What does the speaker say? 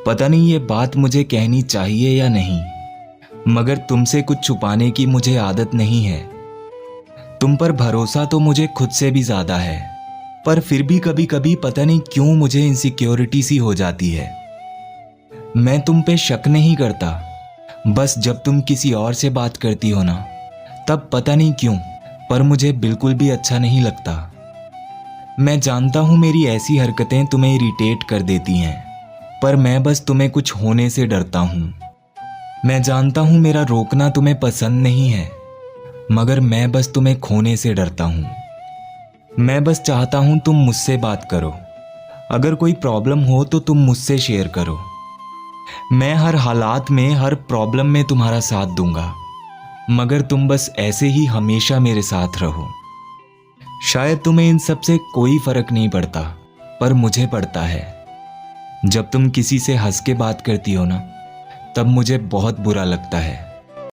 पता नहीं ये बात मुझे कहनी चाहिए या नहीं, मगर तुमसे कुछ छुपाने की मुझे आदत नहीं है। तुम पर भरोसा तो मुझे खुद से भी ज्यादा है, पर फिर भी कभी कभी पता नहीं क्यों मुझे इनसिक्योरिटी सी हो जाती है। मैं तुम पे शक नहीं करता, बस जब तुम किसी और से बात करती हो ना, तब पता नहीं क्यों पर मुझे बिल्कुल भी अच्छा नहीं लगता। मैं जानता हूं मेरी ऐसी हरकतें तुम्हें इरिटेट कर देती हैं, पर मैं बस तुम्हें कुछ होने से डरता हूं। मैं जानता हूं मेरा रोकना तुम्हें पसंद नहीं है, मगर मैं बस तुम्हें खोने से डरता हूं। मैं बस चाहता हूं तुम मुझसे बात करो। अगर कोई प्रॉब्लम हो तो तुम मुझसे शेयर करो। मैं हर हालात में, हर प्रॉब्लम में तुम्हारा साथ दूंगा, मगर तुम बस ऐसे ही हमेशा मेरे साथ रहो। शायद तुम्हें इन सब से कोई फर्क नहीं पड़ता, पर मुझे पड़ता है। जब तुम किसी से हंस के बात करती हो ना, तब मुझे बहुत बुरा लगता है।